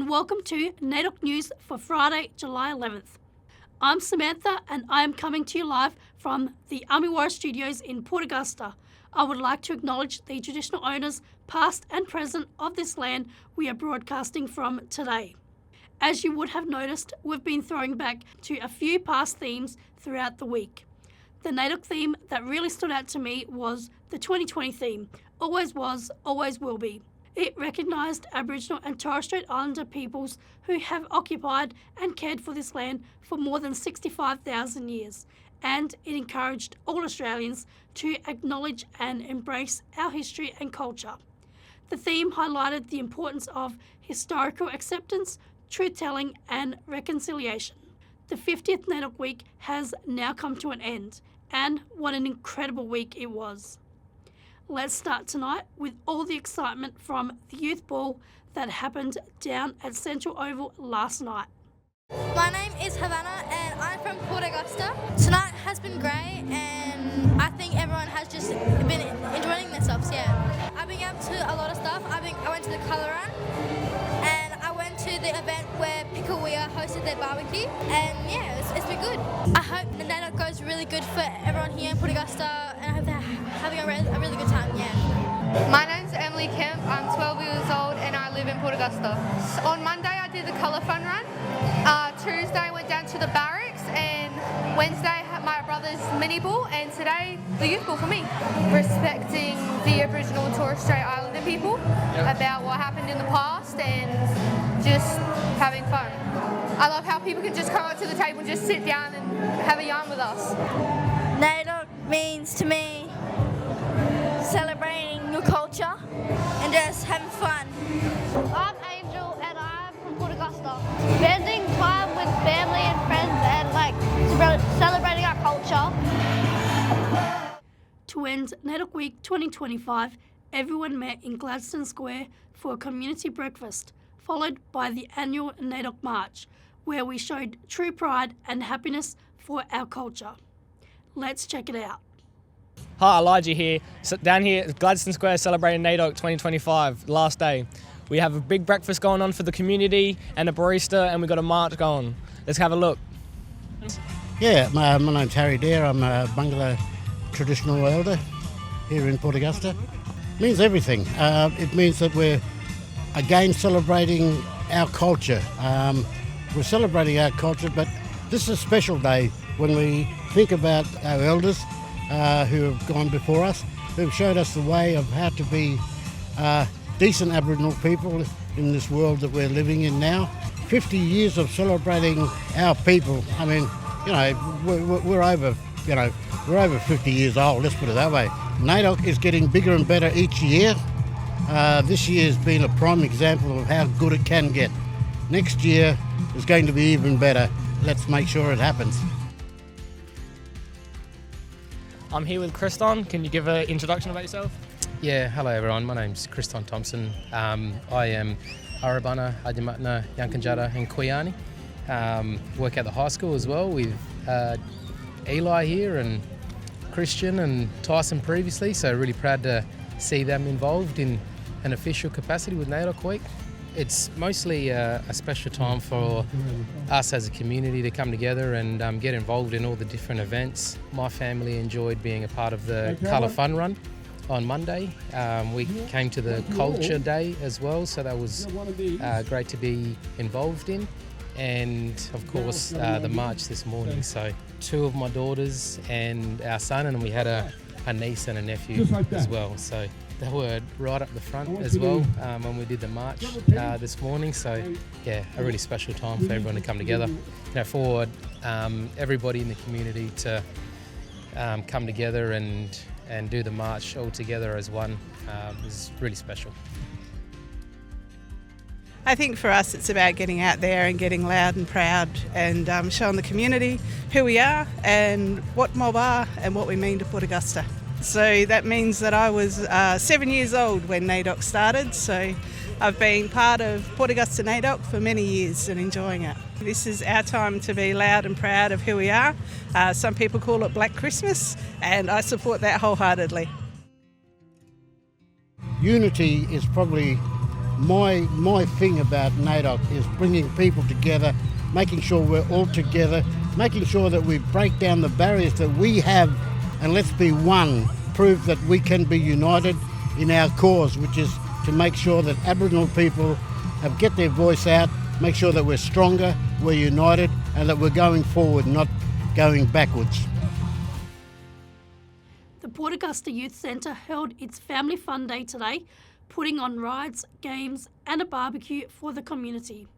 and welcome to NAIDOC News for Friday, July 11th. I'm Samantha and I am coming to you live from the Army Warrior Studios in Port Augusta. I would like to acknowledge the traditional owners, past and present, of this land we are broadcasting from today. As you would have noticed, we've been throwing back to a few past themes throughout the week. The NAIDOC theme that really stood out to me was the 2020 theme, Always Was, Always Will Be. It recognised Aboriginal and Torres Strait Islander peoples who have occupied and cared for this land for more than 65,000 years, and it encouraged all Australians to acknowledge and embrace our history and culture. The theme highlighted the importance of historical acceptance, truth-telling and reconciliation. The 50th NAIDOC week has now come to an end, and what an incredible week it was. Let's start tonight with all the excitement from the youth ball that happened down at Central Oval last night. My name is Havana and I'm from Port Augusta. Tonight has been great and I think everyone has just been enjoying themselves, yeah. I've been up to a lot of stuff. I went to the colour run and I went to the event where Pikawea hosted their barbecue and yeah, it's been good. I hope the NAIDOC goes really good for everyone here in Port Augusta and I hope they're having a really good time, yeah. My name's Emily Kemp, I'm 12 years old and I live in Port Augusta. On Monday I did the Colour Fun run, Tuesday I went down to the barracks and Wednesday I had my brother's mini ball and today the youth ball for me. Respecting the Aboriginal and Torres Strait Islander people about what happened in the past and just having fun. I love how people can just come up to the table and just sit down and have a yarn with us. NAIDOC means to me celebrating your culture and just having fun. I'm Angel and I'm from Port Augusta. Spending time with family and friends and celebrating our culture. To end NAIDOC Week 2025, everyone met in Gladstone Square for a community breakfast, followed by the annual NAIDOC March, where we showed true pride and happiness for our culture. Let's check it out. Hi, Elijah here. So down here at Gladstone Square celebrating NAIDOC 2025, last day. We have a big breakfast going on for the community and a barista and we've got a march going. Let's have a look. Yeah, my name's Harry Dare. I'm a Bungalow traditional elder here in Port Augusta. It means everything. It means that we're again celebrating our culture. We're celebrating our culture, but this is a special day when we think about our elders who have gone before us, who've showed us the way of how to be decent Aboriginal people in this world that we're living in now. 50 years of celebrating our people. I mean, you know, we're over 50 years old, let's put it that way. NAIDOC is getting bigger and better each year. This year has been a prime example of how good it can get. Next year is going to be even better. Let's make sure it happens. I'm here with Kriston. Can you give an introduction about yourself? Yeah, hello everyone. My name's Kriston Thompson. I am Arabana, Adyamatna, Yankanjata and Kuyani. Work at the high school as well with Eli here and Christian and Tyson previously, so really proud to see them involved in an official capacity with NAIDOC Week. It's mostly a special time for us as a community to come together and get involved in all the different events. My family enjoyed being a part of the Colour Fun Run on Monday. We came to the Culture Day as well, so that was great to be involved in. And of course the march this morning. So two of my daughters and our son, and we had a niece and a nephew as well. So they were right up the front as well when we did the march this morning. So yeah, a really special time for everyone to come together. You know, for everybody in the community to come together and do the march all together as one was really special. I think for us it's about getting out there and getting loud and proud and showing the community who we are and what mob are and what we mean to Port Augusta. So that means that I was 7 years old when NAIDOC started, so I've been part of Port Augusta NAIDOC for many years and enjoying it. This is our time to be loud and proud of who we are. Some people call it Black Christmas and I support that wholeheartedly. Unity is probably my thing about NAIDOC is bringing people together, making sure we're all together, making sure that we break down the barriers that we have, and let's be one, prove that we can be united in our cause, which is to make sure that Aboriginal people get their voice out, make sure that we're stronger, we're united, and that we're going forward, not going backwards. The Port Augusta Youth Centre held its Family Fun Day today, putting on rides, games and a barbecue for the community.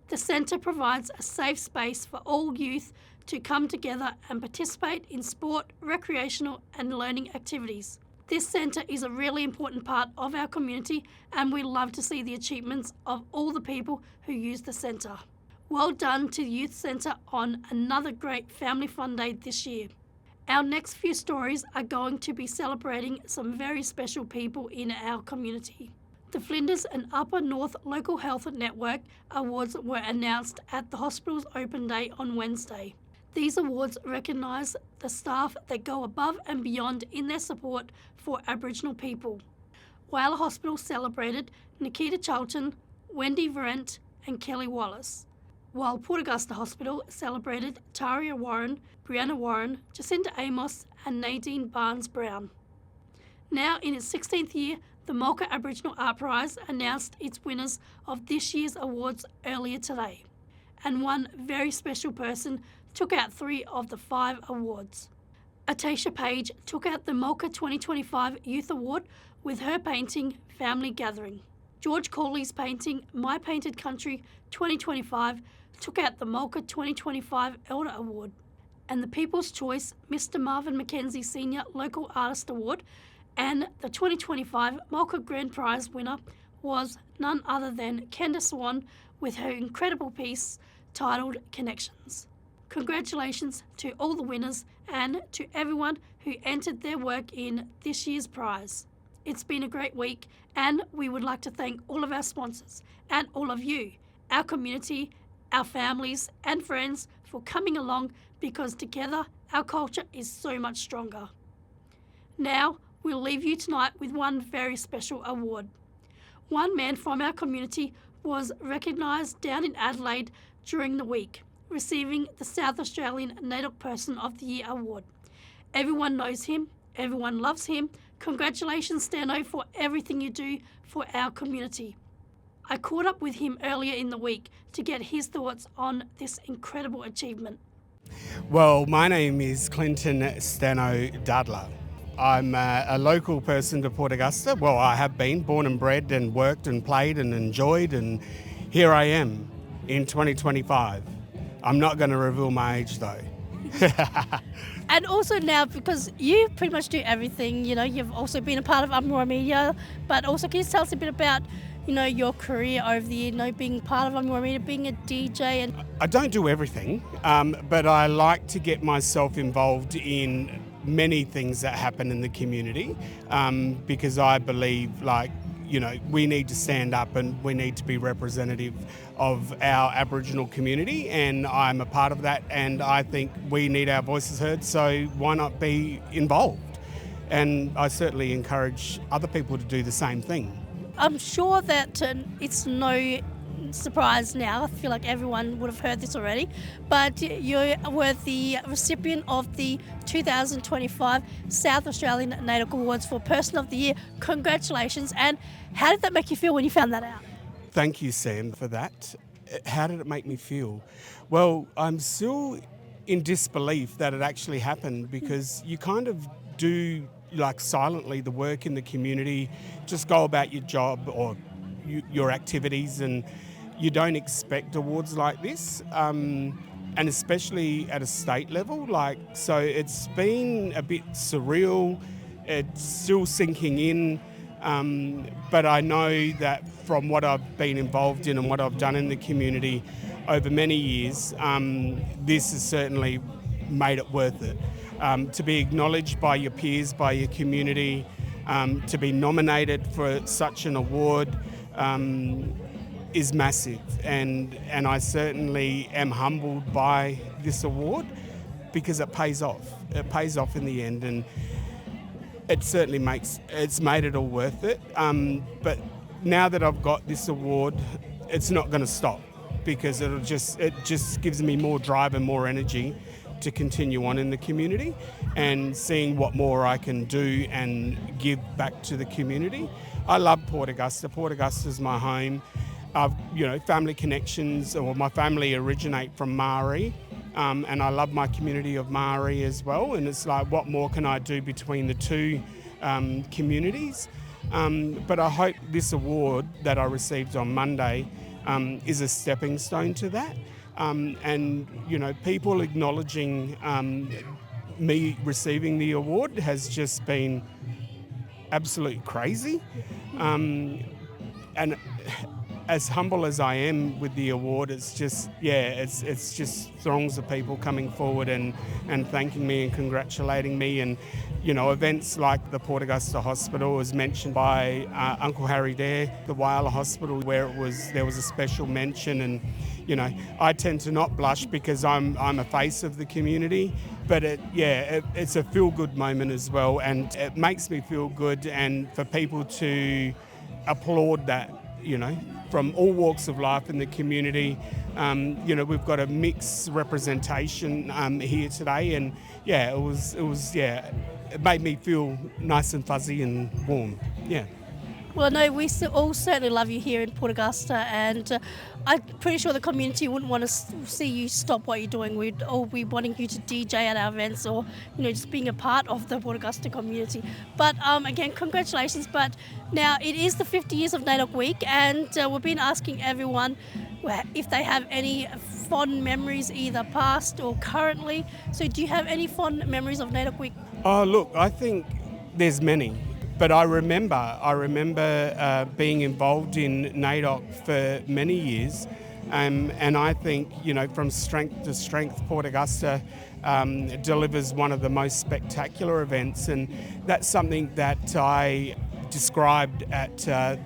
The centre provides a safe space for all youth to come together and participate in sport, recreational and learning activities. This centre is a really important part of our community and we love to see the achievements of all the people who use the centre. Well done to the Youth Centre on another great Family Fun Day this year. Our next few stories are going to be celebrating some very special people in our community. The Flinders and Upper North Local Health Network Awards were announced at the hospital's open day on Wednesday. These awards recognise the staff that go above and beyond in their support for Aboriginal people. Whyalla Hospital celebrated Nikita Charlton, Wendy Verent and Kelly Wallace, while Port Augusta Hospital celebrated Taria Warren, Brianna Warren, Jacinta Amos and Nadine Barnes-Brown. Now in its 16th year, the Malka Aboriginal Art Prize announced its winners of this year's awards earlier today, and one very special person took out 3 of the 5 awards. Atasha Page took out the Malka 2025 Youth Award with her painting Family Gathering. George Corley's painting My Painted Country 2025 took out the Malka 2025 Elder Award, and the People's Choice Mr. Marvin Mackenzie Senior Local Artist Award and the 2025 Malka Grand Prize winner was none other than Kenda Swan with her incredible piece titled Connections. Congratulations to all the winners and to everyone who entered their work in this year's prize. It's been a great week and we would like to thank all of our sponsors and all of you, our community, our families and friends for coming along because together our culture is so much stronger. Now we'll leave you tonight with one very special award. One man from our community was recognised down in Adelaide during the week, receiving the South Australian NAIDOC Person of the Year award. Everyone knows him, everyone loves him. Congratulations, Stano, for everything you do for our community. I caught up with him earlier in the week to get his thoughts on this incredible achievement. Well, my name is Clinton Stano Dudler. I'm a local person to Port Augusta. Well, I have been born and bred and worked and played and enjoyed, and here I am in 2025. I'm not going to reveal my age though. And also now, because you pretty much do everything, you've also been a part of Umrua Media, but also can you tell us a bit about, your career over the year, being part of Umrua Media, being a DJ? And I don't do everything, but I like to get myself involved in many things that happen in the community because I believe we need to stand up and we need to be representative of our Aboriginal community, and I'm a part of that, and I think we need our voices heard, so why not be involved? And I certainly encourage other people to do the same thing. I'm sure that it's no surprise now, I feel like everyone would have heard this already, but you were the recipient of the 2025 South Australian NAIDOC Awards for Person of the Year. Congratulations, and how did that make you feel when you found that out? Thank you, Sam, for that. How did it make me feel? Well, I'm still in disbelief that it actually happened because you kind of do silently the work in the community, just go about your job or your activities, and you don't expect awards like this, and especially at a state level. So it's been a bit surreal. It's still sinking in, but I know that from what I've been involved in and what I've done in the community over many years, this has certainly made it worth it. To be acknowledged by your peers, by your community, to be nominated for such an award is massive, and I certainly am humbled by this award because it pays off. It pays off in the end, and it certainly it's made it all worth it. But now that I've got this award, it's not going to stop, because it just gives me more drive and more energy to continue on in the community and seeing what more I can do and give back to the community. I love Port Augusta. Port Augusta is my home. I've, family connections, or my family originate from Maori, and I love my community of Maori as well. And it's like, what more can I do between the two communities? But I hope this award that I received on Monday is a stepping stone to that. And, people acknowledging me receiving the award has just been absolutely crazy. And as humble as I am with the award, it's just throngs of people coming forward and thanking me and congratulating me. And, events like the Port Augusta Hospital was mentioned by Uncle Harry there, the Whyalla Hospital, where there was a special mention. And, I tend to not blush because I'm a face of the community, but it's a feel-good moment as well, and it makes me feel good, and for people to applaud that, from all walks of life in the community. We've got a mixed representation here today, and it made me feel nice and fuzzy and warm. Yeah. Well, no, we all certainly love you here in Port Augusta, and I'm pretty sure the community wouldn't want to see you stop what you're doing. We'd all be wanting you to DJ at our events, or just being a part of the Port Augusta community. But again, congratulations. But now it is the 50 years of NAIDOC Week, and we've been asking everyone if they have any fond memories, either past or currently. So do you have any fond memories of NAIDOC Week? Oh, look, I think there's many. But I remember being involved in NAIDOC for many years, and I think, from strength to strength, Port Augusta delivers one of the most spectacular events, and that's something that I described at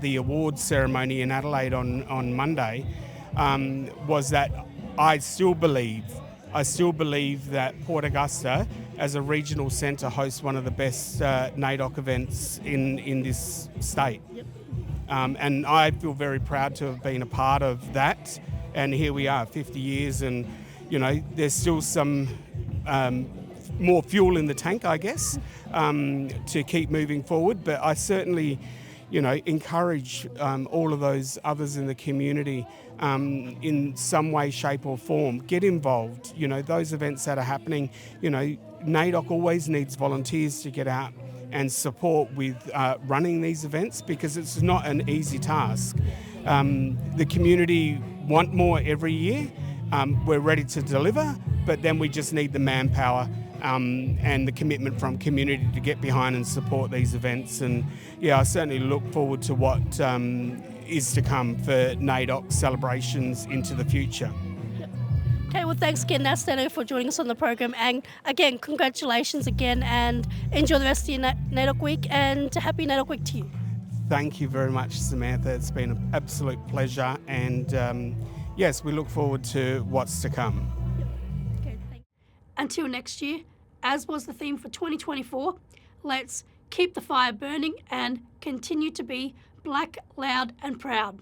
the awards ceremony in Adelaide on Monday, was that I still believe that Port Augusta, as a regional centre, hosts one of the best NAIDOC events in this state. Yep. And I feel very proud to have been a part of that. And here we are, 50 years, and, there's still some more fuel in the tank, I guess, to keep moving forward. But I certainly, encourage all of those others in the community in some way, shape or form. Get involved. Those events that are happening, NAIDOC always needs volunteers to get out and support with running these events, because it's not an easy task. The community want more every year. We're ready to deliver, but then we just need the manpower and the commitment from community to get behind and support these events. And I certainly look forward to what is to come for NAIDOC celebrations into the future. Okay, well, thanks again, Nastano, for joining us on the program. And again, congratulations again, and enjoy the rest of your NAIDOC week, and happy NAIDOC week to you. Thank you very much, Samantha. It's been an absolute pleasure, and yes, we look forward to what's to come. Okay, thanks. Until next year, as was the theme for 2024, let's keep the fire burning and continue to be black, loud and proud.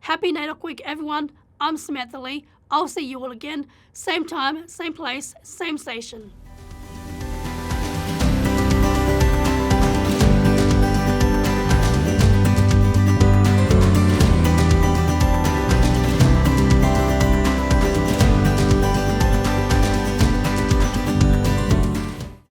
Happy NAIDOC week, everyone. I'm Samantha Lee. I'll see you all again, same time, same place, same station.